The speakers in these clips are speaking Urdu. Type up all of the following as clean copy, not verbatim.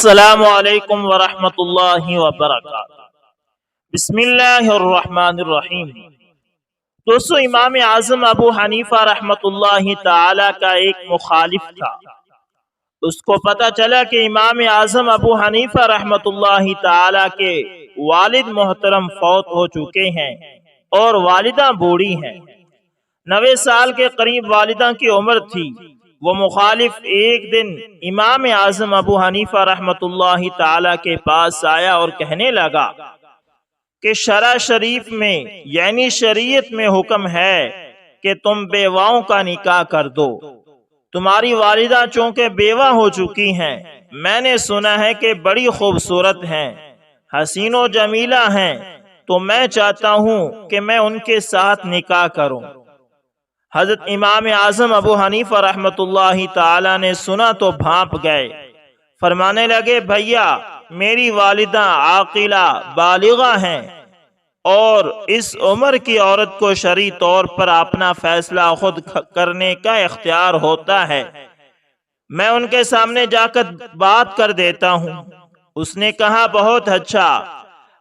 السلام علیکم ورحمۃ اللہ وبرکاتہ۔ بسم اللہ الرحمن الرحیم۔ دوستو، امام اعظم ابو حنیفہ رحمۃ اللہ تعالی کا ایک مخالف تھا۔ اس کو پتہ چلا کہ امام اعظم ابو حنیفہ رحمۃ اللہ تعالی کے والد محترم فوت ہو چکے ہیں اور والدہ بوڑھی ہیں۔ 90 سال کے قریب والدہ کی عمر تھی۔ وہ مخالف ایک دن امام اعظم ابو حنیفہ رحمۃ اللہ تعالی کے پاس آیا اور کہنے لگا کہ شرع شریف میں یعنی شریعت میں حکم ہے کہ تم بیواؤں کا نکاح کر دو۔ تمہاری والدہ چونکہ بیوہ ہو چکی ہیں، میں نے سنا ہے کہ بڑی خوبصورت ہیں، حسین و جمیلہ ہیں، تو میں چاہتا ہوں کہ میں ان کے ساتھ نکاح کروں۔ حضرت امام اعظم ابو حنیفہ رحمۃ اللہ تعالی نے سنا تو بھانپ گئے۔ فرمانے لگے، بھیا، میری والدہ عاقلہ بالغہ ہیں اور اس عمر کی عورت کو شرعی طور پر اپنا فیصلہ خود کرنے کا اختیار ہوتا ہے، میں ان کے سامنے جا کر بات کر دیتا ہوں۔ اس نے کہا، بہت اچھا۔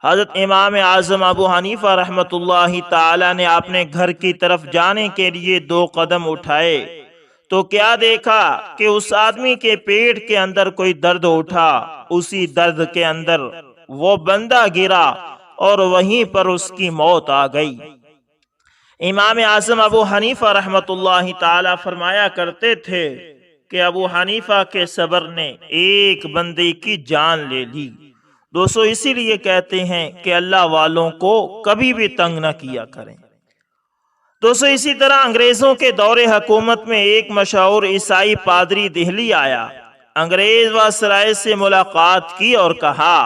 حضرت امام اعظم ابو حنیفہ رحمۃ اللہ تعالی نے اپنے گھر کی طرف جانے کے لیے 2 قدم اٹھائے تو کیا دیکھا کہ اس آدمی کے پیٹ کے اندر کوئی درد اٹھا۔ اسی درد کے اندر وہ بندہ گرا اور وہیں پر اس کی موت آ گئی۔ امام اعظم ابو حنیفہ رحمۃ اللہ تعالی فرمایا کرتے تھے کہ ابو حنیفہ کے صبر نے ایک بندے کی جان لے لی۔ دوستو، اسی لیے کہتے ہیں کہ اللہ والوں کو کبھی بھی تنگ نہ کیا کریں۔ دوستو، اسی طرح انگریزوں کے دور حکومت میں ایک مشہور عیسائی پادری دہلی آیا۔ انگریز وائسرائے سے ملاقات کی اور کہا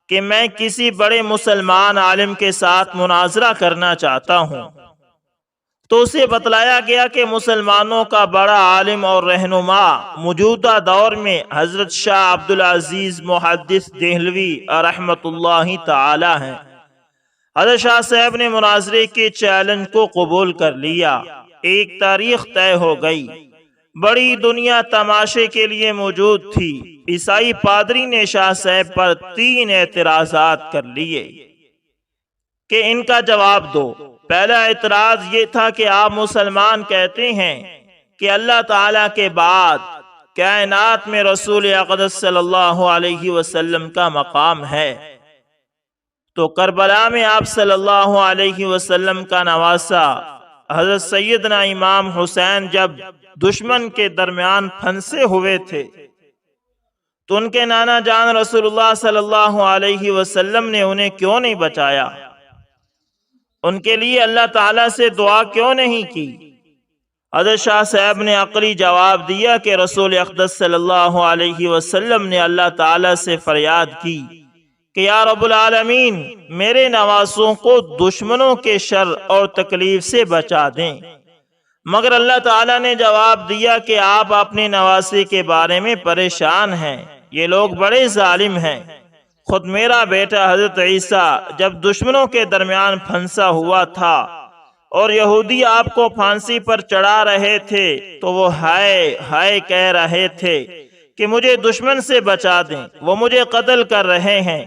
کہ میں کسی بڑے مسلمان عالم کے ساتھ مناظرہ کرنا چاہتا ہوں۔ تو اسے بتلایا گیا کہ مسلمانوں کا بڑا عالم اور رہنما موجودہ دور میں حضرت شاہ عبدالعزیز محدث دہلوی رحمۃ اللہ تعالی ہیں۔ حضرت شاہ صاحب نے مناظرے کے چیلنج کو قبول کر لیا۔ ایک تاریخ طے ہو گئی۔ بڑی دنیا تماشے کے لیے موجود تھی۔ عیسائی پادری نے شاہ صاحب پر 3 اعتراضات کر لیے کہ ان کا جواب دو۔ پہلا اعتراض یہ تھا کہ آپ مسلمان کہتے ہیں کہ اللہ تعالیٰ کے بعد کائنات میں رسول اقدس صلی اللہ علیہ وسلم کا مقام ہے، تو کربلا میں آپ صلی اللہ علیہ وسلم کا نواسا حضرت سیدنا امام حسین جب دشمن کے درمیان پھنسے ہوئے تھے تو ان کے نانا جان رسول اللہ صلی اللہ علیہ وسلم نے انہیں کیوں نہیں بچایا؟ ان کے لیے اللہ تعالیٰ سے دعا کیوں نہیں کی؟ حضرت شاہ صاحب نے عقلی جواب دیا کہ رسول اقدس صلی اللہ علیہ وسلم نے اللہ تعالیٰ سے فریاد کی کہ یا رب العالمین، میرے نواسوں کو دشمنوں کے شر اور تکلیف سے بچا دیں، مگر اللہ تعالیٰ نے جواب دیا کہ آپ اپنے نواسے کے بارے میں پریشان ہیں، یہ لوگ بڑے ظالم ہیں۔ خود میرا بیٹا حضرت عیسیٰ جب دشمنوں کے درمیان پھنسا ہوا تھا اور یہودی آپ کو پھانسی پر چڑھا رہے تھے تو وہ ہائے ہائے کہہ رہے تھے کہ مجھے دشمن سے بچا دیں، وہ مجھے قتل کر رہے ہیں۔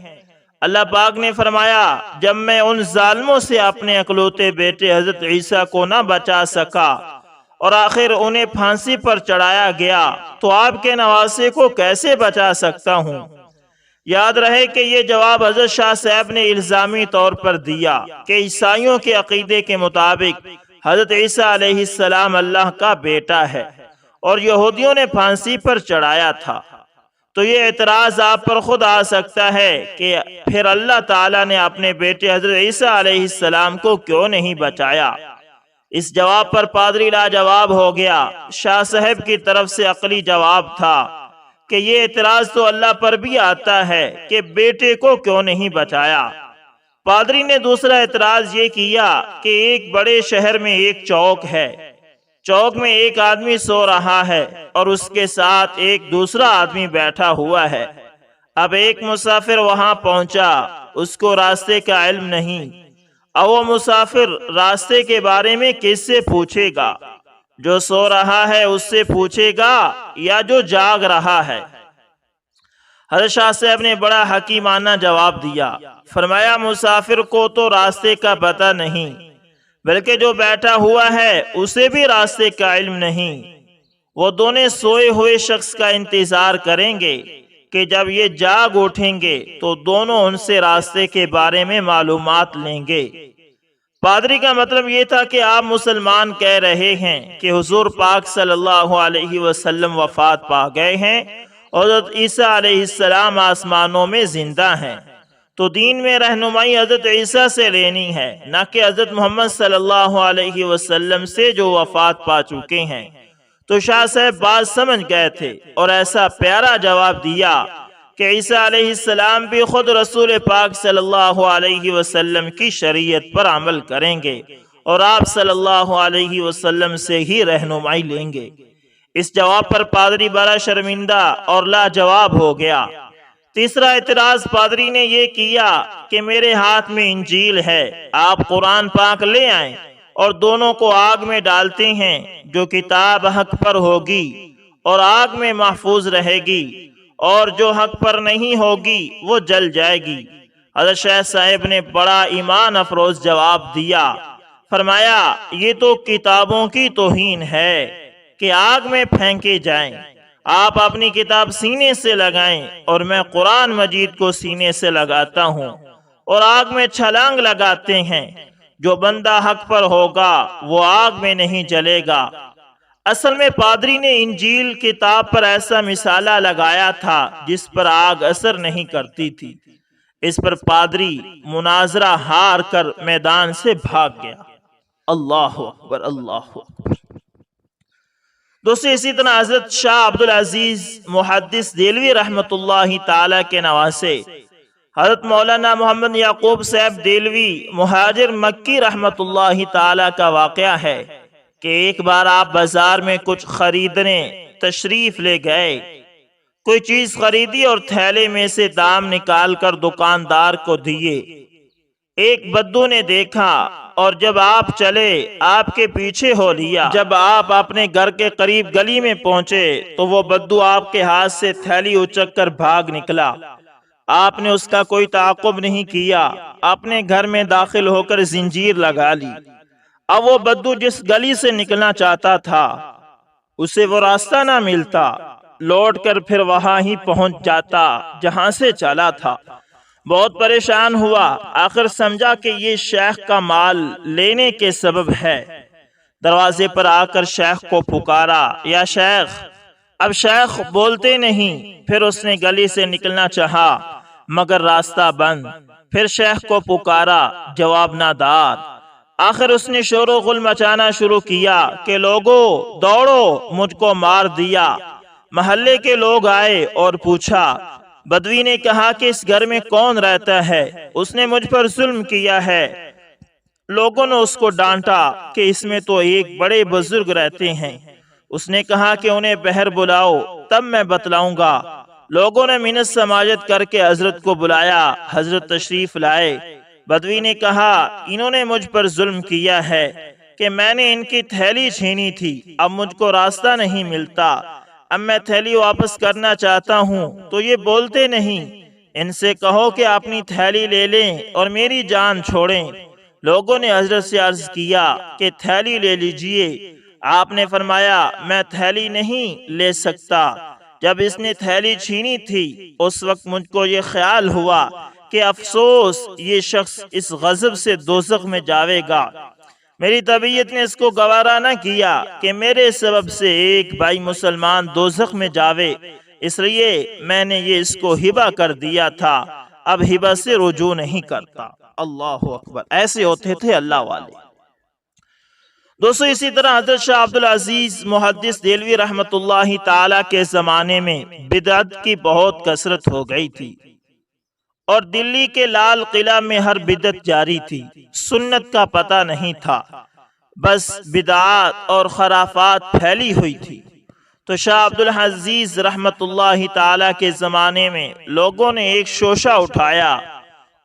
اللہ پاک نے فرمایا، جب میں ان ظالموں سے اپنے اکلوتے بیٹے حضرت عیسیٰ کو نہ بچا سکا اور آخر انہیں پھانسی پر چڑھایا گیا تو آپ کے نواسے کو کیسے بچا سکتا ہوں؟ یاد رہے کہ یہ جواب حضرت شاہ صاحب نے الزامی طور پر دیا کہ عیسائیوں کے عقیدے کے مطابق حضرت عیسیٰ علیہ السلام اللہ کا بیٹا ہے اور یہودیوں نے پھانسی پر چڑھایا تھا۔ تو یہ اعتراض آپ پر خود آ سکتا ہے کہ پھر اللہ تعالیٰ نے اپنے بیٹے حضرت عیسیٰ علیہ السلام کو کیوں نہیں بچایا؟ اس جواب پر پادری لاجواب ہو گیا۔ شاہ صاحب کی طرف سے عقلی جواب تھا کہ یہ اعتراض تو اللہ پر بھی آتا ہے کہ بیٹے کو کیوں نہیں بچایا۔ پادری نے دوسرا اعتراض یہ کیا کہ ایک بڑے شہر میں ایک چوک ہے، چوک میں ایک آدمی سو رہا ہے اور اس کے ساتھ ایک دوسرا آدمی بیٹھا ہوا ہے۔ اب ایک مسافر وہاں پہنچا، اس کو راستے کا علم نہیں، اب وہ مسافر راستے کے بارے میں کس سے پوچھے گا؟ جو سو رہا ہے اس سے پوچھے گا یا جو جاگ رہا ہے؟ حضرت شاہ صاحب نے بڑا حکیمانہ جواب دیا، فرمایا مسافر کو تو راستے کا پتہ نہیں، بلکہ جو بیٹھا ہوا ہے اسے بھی راستے کا علم نہیں۔ وہ دونوں سوئے ہوئے شخص کا انتظار کریں گے کہ جب یہ جاگ اٹھیں گے تو دونوں ان سے راستے کے بارے میں معلومات لیں گے۔ پادری کا مطلب یہ تھا کہ آپ مسلمان کہہ رہے ہیں کہ حضور پاک صلی اللہ علیہ وسلم وفات پا گئے ہیں اور حضرت عیسیٰ علیہ السلام آسمانوں میں زندہ ہیں، تو دین میں رہنمائی حضرت عیسیٰ سے لینی ہے، نہ کہ حضرت محمد صلی اللہ علیہ وسلم سے جو وفات پا چکے ہیں۔ تو شاہ صاحب بات سمجھ گئے تھے اور ایسا پیارا جواب دیا کہ عیسیٰ علیہ السلام بھی خود رسول پاک صلی اللہ علیہ وسلم کی شریعت پر عمل کریں گے اور آپ صلی اللہ علیہ وسلم سے ہی رہنمائی لیں گے۔ اس جواب پر پادری بڑا شرمندہ اور لاجواب ہو گیا۔ تیسرا اعتراض پادری نے یہ کیا کہ میرے ہاتھ میں انجیل ہے، آپ قرآن پاک لے آئیں اور دونوں کو آگ میں ڈالتے ہیں، جو کتاب حق پر ہوگی اور آگ میں محفوظ رہے گی، اور جو حق پر نہیں ہوگی وہ جل جائے گی۔ حضرت شاہ صاحب نے بڑا ایمان افروز جواب دیا، فرمایا یہ تو کتابوں کی توہین ہے کہ آگ میں پھینکے جائیں۔ آپ اپنی کتاب سینے سے لگائیں اور میں قرآن مجید کو سینے سے لگاتا ہوں اور آگ میں چھلانگ لگاتے ہیں، جو بندہ حق پر ہوگا وہ آگ میں نہیں جلے گا۔ اصل میں پادری نے انجیل کتاب پر ایسا مثالہ لگایا تھا جس پر آگ اثر نہیں کرتی تھی۔ اس پر پادری مناظرہ ہار کر میدان سے بھاگ گیا۔ اللہ اکبر، اللہ اکبر۔ دوستو اسی طرح حضرت شاہ عبدالعزیز محدث دہلوی رحمت اللہ تعالی کے نواسے حضرت مولانا محمد یعقوب صاحب دہلوی مہاجر مکی رحمت اللہ تعالی کا واقعہ ہے کہ ایک بار آپ بازار میں کچھ خریدنے تشریف لے گئے، کوئی چیز خریدی اور تھیلے میں سے دام نکال کر دکاندار کو دیے۔ ایک بدو نے دیکھا اور جب آپ چلے آپ کے پیچھے ہو لیا۔ جب آپ اپنے گھر کے قریب گلی میں پہنچے تو وہ بدو آپ کے ہاتھ سے تھیلی اچک کر بھاگ نکلا۔ آپ نے اس کا کوئی تعاقب نہیں کیا، اپنے گھر میں داخل ہو کر زنجیر لگا لی۔ اب وہ بدو جس گلی سے نکلنا چاہتا تھا اسے وہ راستہ نہ ملتا، لوٹ کر پھر وہاں ہی پہنچ جاتا جہاں سے چلا تھا۔ بہت پریشان ہوا، آخر سمجھا کہ یہ شیخ کا مال لینے کے سبب ہے۔ دروازے پر آ کر شیخ کو پکارا، یا شیخ۔ اب شیخ بولتے نہیں، پھر اس نے گلی سے نکلنا چاہا مگر راستہ بند۔ پھر شیخ کو پکارا، جواب نہ دار۔ آخر اس نے شور و غل مچانا شروع کیا کہ لوگو دوڑو، مجھ کو مار دیا۔ محلے کے لوگ آئے اور پوچھا۔ بدوی نے کہا کہ اس گھر میں کون رہتا ہے؟ اس نے مجھ پر ظلم کیا ہے۔ لوگوں نے اس کو ڈانٹا کہ اس میں تو ایک بڑے بزرگ رہتے ہیں۔ اس نے کہا کہ انہیں باہر بلاؤ، تب میں بتلاؤں گا۔ لوگوں نے منت سماجت کر کے حضرت کو بلایا، حضرت تشریف لائے۔ بدوی نے کہا انہوں نے مجھ پر ظلم کیا ہے کہ میں نے ان کی تھیلی چھینی تھی، اب مجھ کو راستہ نہیں ملتا، اب میں تھیلی واپس کرنا چاہتا ہوں تو یہ بولتے نہیں۔ ان سے کہو کہ اپنی تھیلی لے لیں اور میری جان چھوڑیں۔ لوگوں نے حضرت سے عرض کیا کہ تھیلی لے لیجئے۔ آپ نے فرمایا میں تھیلی نہیں لے سکتا۔ جب اس نے تھیلی چھینی تھی اس وقت مجھ کو یہ خیال ہوا کہ افسوس یہ شخص اس غضب سے دوزخ میں جاوے گا۔ میری طبیعت نے اس کو گوارا نہ کیا کہ میرے سبب سے ایک بھائی مسلمان دوزخ میں جاوے، اس لیے میں نے یہ اس کو ہبہ کر دیا تھا، اب ہبہ سے رجوع نہیں کرتا۔ اللہ اکبر، ایسے ہوتے تھے اللہ والے۔ دوستو اسی طرح حضرت شاہ عبدالعزیز محدث دہلوی رحمت اللہ تعالی کے زمانے میں بدعت کی بہت کثرت ہو گئی تھی اور دلی کے لال قلعہ میں ہر بدعت جاری تھی، سنت کا پتہ نہیں تھا، بس بدعات اور خرافات پھیلی ہوئی تھی۔ تو شاہ عبدالعزیز رحمت اللہ تعالی کے زمانے میں لوگوں نے ایک شوشہ اٹھایا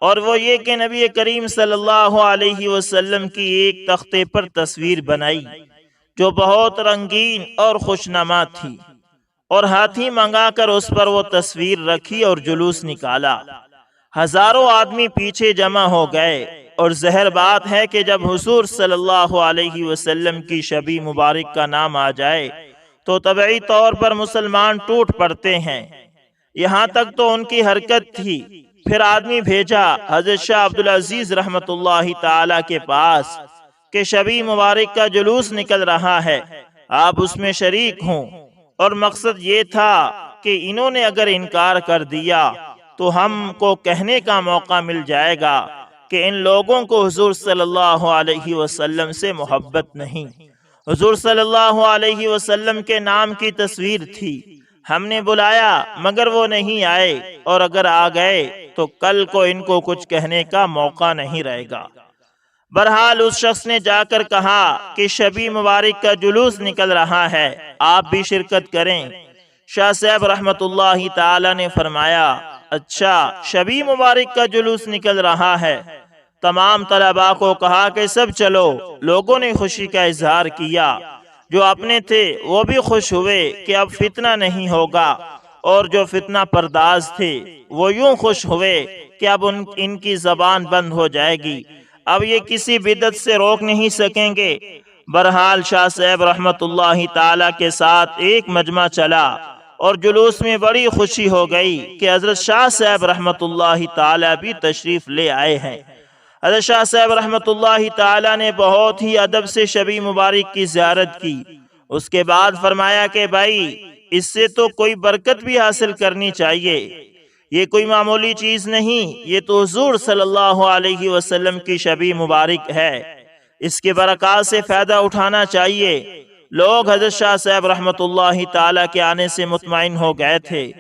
اور وہ یہ کہ نبی کریم صلی اللہ علیہ وسلم کی ایک تختے پر تصویر بنائی جو بہت رنگین اور خوشنما تھی، اور ہاتھی منگا کر اس پر وہ تصویر رکھی اور جلوس نکالا۔ ہزاروں آدمی پیچھے جمع ہو گئے، اور ظاہر بات ہے کہ جب حضور صلی اللہ علیہ وسلم کی شبی مبارک کا نام آ جائے تو طبعی طور پر مسلمان ٹوٹ پڑتے ہیں۔ یہاں تک تو ان کی حرکت تھی۔ پھر آدمی بھیجا حضرت شاہ عبدالعزیز رحمت اللہ تعالی کے پاس کہ شبی مبارک کا جلوس نکل رہا ہے، آپ اس میں شریک ہوں۔ اور مقصد یہ تھا کہ انہوں نے اگر انکار کر دیا تو ہم کو کہنے کا موقع مل جائے گا کہ ان لوگوں کو حضور صلی اللہ علیہ وسلم سے محبت نہیں۔ حضور صلی اللہ علیہ وسلم کے نام کی تصویر تھی، ہم نے بلایا مگر وہ نہیں آئے، اور اگر آ گئے تو کل کو ان کو کچھ کہنے کا موقع نہیں رہے گا۔ بہرحال اس شخص نے جا کر کہا کہ شبی مبارک کا جلوس نکل رہا ہے، آپ بھی شرکت کریں۔ شاہ صاحب رحمت اللہ تعالی نے فرمایا، اچھا شبی مبارک کا جلوس نکل رہا ہے۔ تمام طلباء کو کہا کہ سب چلو۔ لوگوں نے خوشی کا اظہار کیا، جو اپنے تھے وہ بھی خوش ہوئے کہ اب فتنہ نہیں ہوگا، اور جو فتنہ پرداز تھے وہ یوں خوش ہوئے کہ اب ان کی زبان بند ہو جائے گی، اب یہ کسی بدعت سے روک نہیں سکیں گے۔ بہرحال شاہ صاحب رحمت اللہ تعالی کے ساتھ ایک مجمع چلا، اور جلوس میں بڑی خوشی ہو گئی کہ حضرت شاہ صاحب رحمت اللہ تعالی بھی تشریف لے آئے ہیں۔ حضرت شاہ صاحب رحمت اللہ تعالی نے بہت ہی ادب سے شبی مبارک کی زیارت کی۔ اس کے بعد فرمایا کہ بھائی اس سے تو کوئی برکت بھی حاصل کرنی چاہیے، یہ کوئی معمولی چیز نہیں، یہ تو حضور صلی اللہ علیہ وسلم کی شبی مبارک ہے، اس کے برکات سے فائدہ اٹھانا چاہیے۔ لوگ حضرت شاہ صاحب رحمت اللہ تعالی کے آنے سے مطمئن ہو گئے تھے۔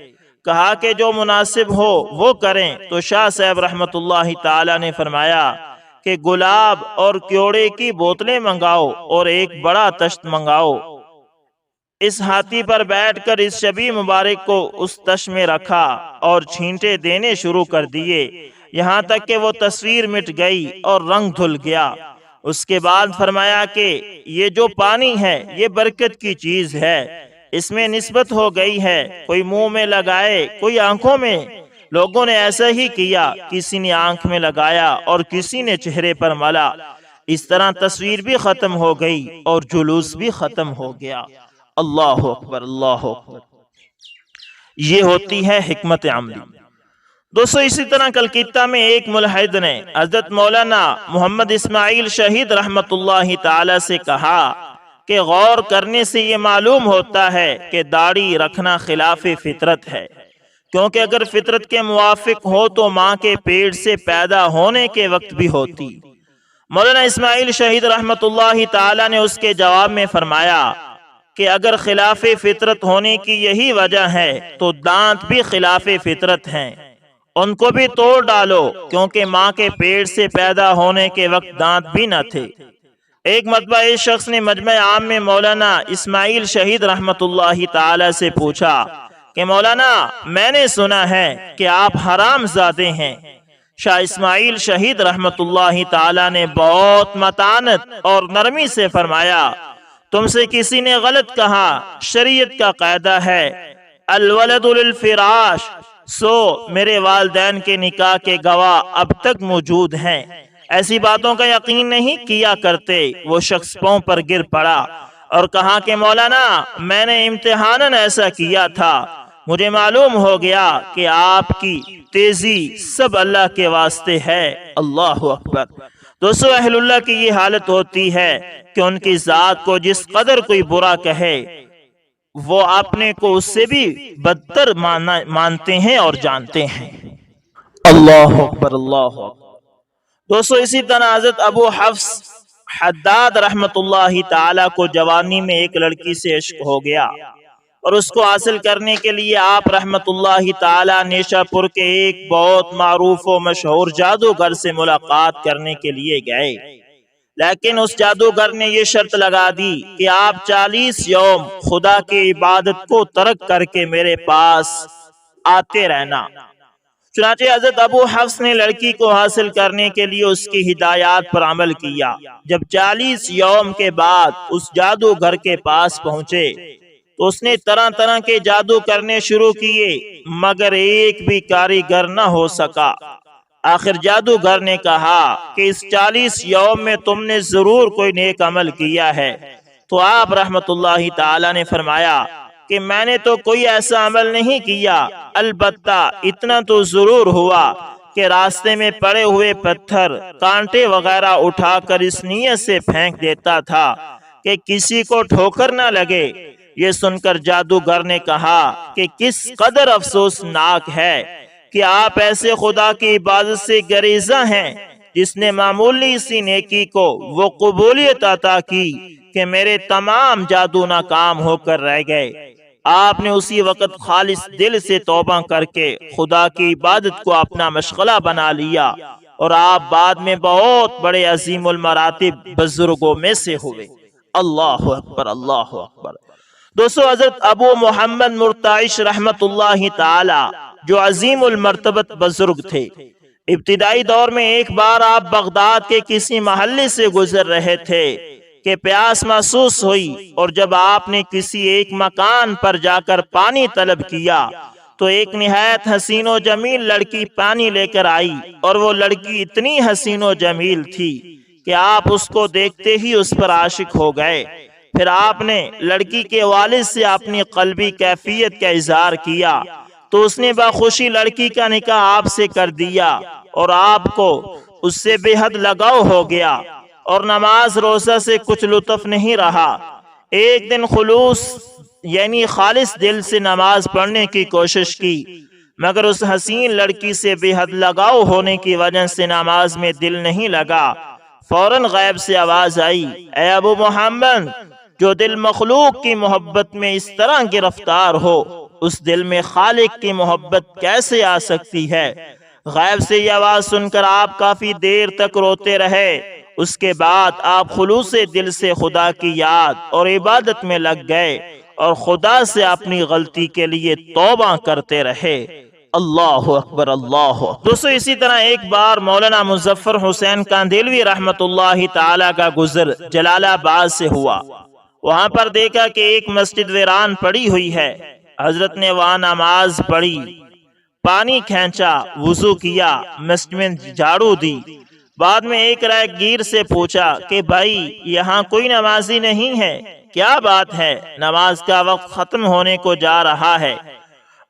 کہا کہ جو مناسب ہو وہ کریں، تو شاہ صاحب رحمت اللہ تعالی نے فرمایا کہ گلاب اور کیوڑے کی بوتلیں منگاؤ اور ایک بڑا تشت منگاؤ۔ اس ہاتھی پر بیٹھ کر اس شبی مبارک کو اس تشت میں رکھا اور چھینٹے دینے شروع کر دیے، یہاں تک کہ وہ تصویر مٹ گئی اور رنگ دھل گیا۔ اس کے بعد فرمایا کہ یہ جو پانی ہے یہ برکت کی چیز ہے، اس میں نسبت ہو گئی ہے، کوئی منہ میں لگائے کوئی آنکھوں میں۔ لوگوں نے ایسا ہی کیا، کسی نے آنکھ میں لگایا اور کسی نے چہرے پر ملا۔ اس طرح تصویر بھی ختم ہو گئی اور جلوس بھی ختم ہو گیا۔ اللہ اکبر، اللہ اکبر۔ یہ ہوتی ہے حکمت عملی۔ دوستو اسی طرح کلکتہ میں ایک ملحد نے حضرت مولانا محمد اسماعیل شہید رحمت اللہ تعالی سے کہا کہ غور کرنے سے یہ معلوم ہوتا ہے کہ داڑھی رکھنا خلاف فطرت ہے، کیونکہ اگر فطرت کے موافق ہو تو ماں کے پیٹ سے پیدا ہونے کے وقت بھی ہوتی۔ مولانا اسماعیل شہید رحمت اللہ تعالی نے اس کے جواب میں فرمایا کہ اگر خلاف فطرت ہونے کی یہی وجہ ہے تو دانت بھی خلاف فطرت ہیں، ان کو بھی توڑ ڈالو، کیونکہ ماں کے پیٹ سے پیدا ہونے کے وقت دانت بھی نہ تھے۔ ایک مرتبہ اس شخص نے مجمع عام میں مولانا اسماعیل شہید رحمت اللہ تعالی سے پوچھا کہ مولانا میں نے سنا ہے کہ آپ حرام زادے ہیں۔ شاہ اسماعیل شہید رحمت اللہ تعالی نے بہت متانت اور نرمی سے فرمایا، تم سے کسی نے غلط کہا، شریعت کا قاعدہ ہے الولد للفراش، سو میرے والدین کے نکاح کے گواہ اب تک موجود ہیں، ایسی باتوں کا یقین نہیں کیا کرتے۔ وہ شخص پاؤں پر گر پڑا اور کہا کہ مولانا میں نے امتحاناً ایسا کیا تھا، مجھے معلوم ہو گیا کہ آپ کی تیزی سب اللہ کے واسطے ہے۔ اللہ اکبر۔ دوستو اہل اللہ کی یہ حالت ہوتی ہے کہ ان کی ذات کو جس قدر کوئی برا کہے وہ اپنے کو اس سے بھی بدتر مانتے ہیں اور جانتے ہیں۔ اللہ اکبر، اللہ اکبر۔ دوستو اسی طرح حضرت ابو حفص حداد رحمت اللہ تعالی کو جوانی میں ایک لڑکی سے عشق ہو گیا، اور اس کو حاصل کرنے کے لیے آپ رحمت اللہ تعالی نیشا پور کے ایک بہت معروف و مشہور جادوگر سے ملاقات کرنے کے لیے گئے، لیکن اس جادوگر نے یہ شرط لگا دی کہ آپ 40 یوم خدا کی عبادت کو ترک کر کے میرے پاس آتے رہنا۔ چنانچہ حضرت ابو حفص نے لڑکی کو حاصل کرنے کے لیے اس کی ہدایات پر عمل کیا۔ جب 40 یوم کے بعد اس جادوگر کے پاس پہنچے تو اس نے طرح طرح کے جادو کرنے شروع کیے، مگر ایک بھی کاریگر نہ ہو سکا۔ آخر جادوگر نے کہا کہ اس 40 یوم میں تم نے ضرور کوئی نیک عمل کیا ہے۔ تو آپ رحمت اللہ تعالی نے فرمایا کہ میں نے تو کوئی ایسا عمل نہیں کیا، البتہ اتنا تو ضرور ہوا کہ راستے میں پڑے ہوئے پتھر کانٹے وغیرہ اٹھا کر اس نیت سے پھینک دیتا تھا کہ کسی کو ٹھوکر نہ لگے۔ یہ سن کر جادوگر نے کہا کہ کس قدر افسوسناک ہے کہ آپ ایسے خدا کی عبادت سے گریزاں ہیں جس نے معمولی سی نیکی کو وہ قبولیت عطا کی کہ میرے تمام جادو ناکام ہو کر رہ گئے۔ آپ نے اسی وقت خالص دل سے توبہ کر کے خدا کی عبادت کو اپنا مشغلہ بنا لیا، اور آپ بعد میں بہت بڑے عظیم المراتب بزرگوں میں سے ہوئے۔ اللہ اکبر، اللہ اکبر۔ دوستو، حضرت ابو محمد مرتعش رحمت اللہ تعالی جو عظیم المرتبت بزرگ تھے، ابتدائی دور میں ایک بار آپ بغداد کے کسی محلے سے گزر رہے تھے کہ پیاس محسوس ہوئی، اور جب آپ نے کسی ایک مکان پر جا کر پانی طلب کیا تو ایک نہایت حسین و جمیل لڑکی پانی لے کر آئی، اور وہ لڑکی اتنی حسین و جمیل تھی کہ آپ اس کو دیکھتے ہی اس پر عاشق ہو گئے۔ پھر آپ نے لڑکی کے والد سے اپنی قلبی کیفیت کا اظہار کیا تو اس نے بخوشی لڑکی کا نکاح آپ سے کر دیا، اور آپ کو اس سے بے حد لگاؤ ہو گیا، اور نماز روزہ سے کچھ لطف نہیں رہا۔ ایک دن خلوص یعنی خالص دل سے نماز پڑھنے کی کوشش کی، مگر اس حسین لڑکی سے بے حد لگاؤ ہونے کی وجہ سے نماز میں دل نہیں لگا۔ فوراً غیب سے آواز آئی، اے ابو محمد، جو دل مخلوق کی محبت میں اس طرح گرفتار ہو، اس دل میں خالق کی محبت کیسے آ سکتی ہے؟ غیب سے یہ آواز سن کر آپ کافی دیر تک روتے رہے۔ اس کے بعد آپ خلوص دل سے خدا کی یاد اور عبادت میں لگ گئے، اور خدا سے اپنی غلطی کے لیے توبہ کرتے رہے۔ اللہ اکبر، اللہ اکبر۔ دوستو، اسی طرح ایک بار مولانا مظفر حسین کاندھیلوی رحمت اللہ تعالی کا گزر جلال آباد سے ہوا۔ وہاں پر دیکھا کہ ایک مسجد ویران پڑی ہوئی ہے۔ حضرت نے وہاں نماز پڑھی، پانی کھینچا، وضو کیا، مسجد میں جھاڑو دی۔ بعد میں ایک راہگیر سے پوچھا کہ بھائی، یہاں کوئی نمازی نہیں ہے، کیا بات ہے؟ نماز کا وقت ختم ہونے کو جا رہا ہے۔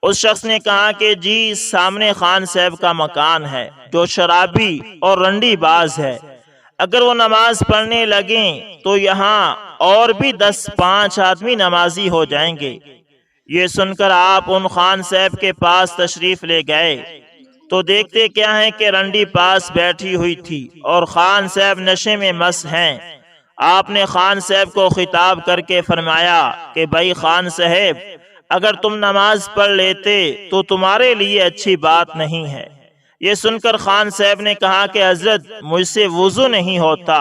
اس شخص نے کہا کہ جی، سامنے خان صاحب کا مکان ہے جو شرابی اور رنڈی باز ہے، اگر وہ نماز پڑھنے لگیں تو یہاں اور بھی 10-5 آدمی نمازی ہو جائیں گے۔ یہ سن کر آپ ان خان صاحب کے پاس تشریف لے گئے تو دیکھتے کیا ہے کہ رنڈی پاس بیٹھی ہوئی تھی اور خان صاحب نشے میں مست ہیں۔ آپ نے خان صاحب کو خطاب کر کے فرمایا کہ بھائی خان صاحب، اگر تم نماز پڑھ لیتے تو تمہارے لیے اچھی بات نہیں ہے۔ یہ سن کر خان صاحب نے کہا کہ حضرت، مجھ سے وضو نہیں ہوتا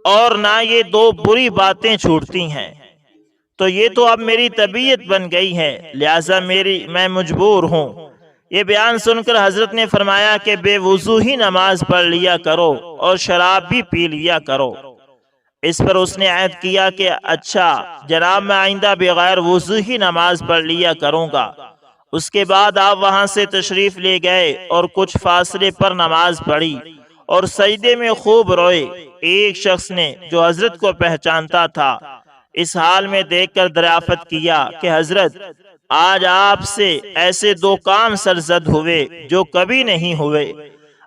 اور نہ یہ 2 بری باتیں چھوٹتی ہیں، تو یہ تو اب میری طبیعت بن گئی ہے، لہٰذا میں مجبور ہوں۔ یہ بیان سن کر حضرت نے فرمایا کہ بے وضو ہی نماز پڑھ لیا کرو اور شراب بھی پی لیا کرو۔ اس پر اس نے عہد کیا کہ اچھا جناب، میں آئندہ بغیر وضو ہی نماز پڑھ لیا کروں گا۔ اس کے بعد آپ وہاں سے تشریف لے گئے اور کچھ فاصلے پر نماز پڑھی اور سجدے میں خوب روئے۔ ایک شخص نے جو حضرت کو پہچانتا تھا، اس حال میں دیکھ کر دریافت کیا کہ حضرت، آج آپ سے ایسے 2 کام سرزد ہوئے جو کبھی نہیں ہوئے۔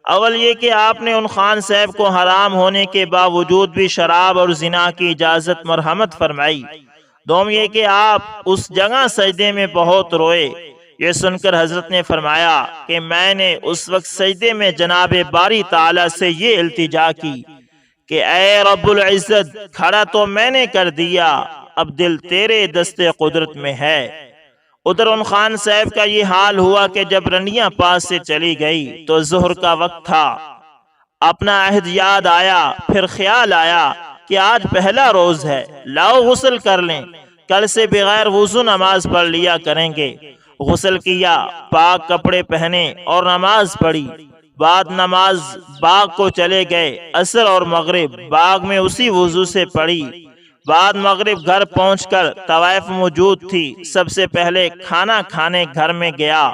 اول یہ کہ آپ نے ان خان صاحب کو حرام ہونے کے باوجود بھی شراب اور زنا کی اجازت مرحمت فرمائی۔ دوم یہ کہ آپ اس جگہ سجدے میں بہت روئے۔ یہ سن کر حضرت نے فرمایا کہ میں نے اس وقت سجدے میں جناب باری تعالی سے یہ التجا کی کہ اے رب العزت، کھڑا تو میں نے کر دیا، اب دل تیرے دست قدرت میں ہے۔ ادھر ان خان صاحب کا یہ حال ہوا کہ جب رنڈیاں پاس سے چلی گئی تو ظہر کا وقت تھا۔ اپنا عہد یاد آیا، پھر خیال آیا کہ آج پہلا روز ہے، لاؤ غسل کر لیں، کل سے بغیر وضو نماز پڑھ لیا کریں گے۔ غسل کیا، پاک کپڑے پہنے اور نماز پڑھی۔ بعد نماز باغ کو چلے گئے، عصر اور مغرب باغ میں اسی وضو سے پڑھی۔ بعد مغرب گھر پہنچ کر طوائف موجود تھی، سب سے پہلے کھانا کھانے گھر میں گیا۔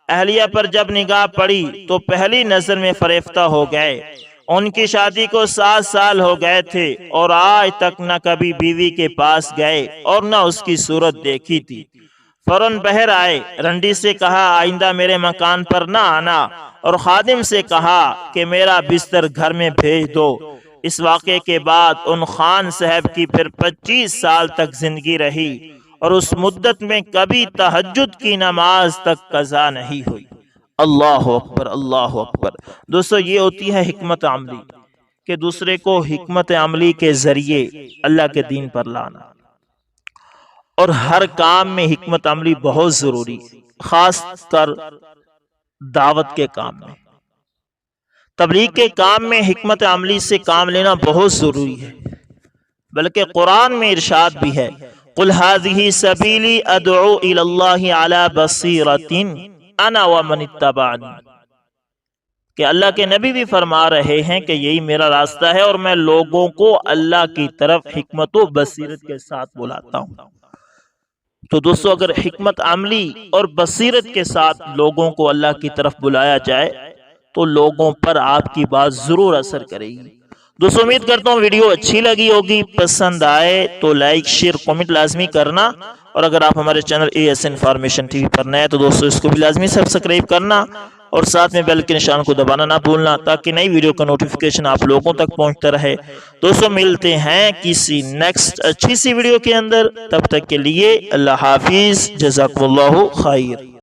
اہلیہ پر جب نگاہ پڑی تو پہلی نظر میں فریفتہ ہو گئے۔ ان کی شادی کو 7 سال ہو گئے تھے اور آج تک نہ کبھی بیوی کے پاس گئے اور نہ اس کی صورت دیکھی تھی۔ فوراً بہر آئے، رنڈی سے کہا آئندہ میرے مکان پر نہ آنا، اور خادم سے کہا کہ میرا بستر گھر میں بھیج دو۔ اس واقعے کے بعد ان خان صاحب کی پھر 25 سال تک زندگی رہی اور اس مدت میں کبھی تہجد کی نماز تک قضا نہیں ہوئی۔ اللہ اکبر، اللہ اکبر۔ دوستو، یہ ہوتی ہے حکمت عملی، کہ دوسرے کو حکمت عملی کے ذریعے اللہ کے دین پر لانا۔ اور ہر کام میں حکمت عملی بہت ضروری ہے، خاص کر دعوت کے کام میں، تبلیغ کے کام میں حکمت عملی سے کام لینا بہت ضروری ہے۔ بلکہ قرآن میں ارشاد بھی ہے، قُلْ هَذِهِ سَبِيلِي أَدْعُو إِلَى اللَّهِ عَلَى بَصِيرَةٍ أَنَا وَمَنِ اتَّبَعَنِي، کہ اللہ کے نبی بھی فرما رہے ہیں کہ یہی میرا راستہ ہے اور میں لوگوں کو اللہ کی طرف حکمت و بصیرت کے ساتھ بلاتا ہوں۔ تو دوستو، اگر حکمت عملی اور بصیرت کے ساتھ لوگوں کو اللہ کی طرف بلایا جائے تو لوگوں پر آپ کی بات ضرور اثر کرے گی۔ دوستو، امید کرتا ہوں ویڈیو اچھی لگی ہوگی، پسند آئے تو لائک شیئر کامنٹ لازمی کرنا، اور اگر آپ ہمارے چینل AS انفارمیشن TV پر نئے تو دوستو اس کو بھی لازمی سبسکرائب کرنا، اور ساتھ میں بیل کے نشان کو دبانا نہ بھولنا، تاکہ نئی ویڈیو کا نوٹیفیکیشن آپ لوگوں تک پہنچتا رہے۔ دوستو، ملتے ہیں کسی نیکسٹ اچھی سی ویڈیو کے اندر، تب تک کے لیے اللہ حافظ، جزاکم اللہ خیر۔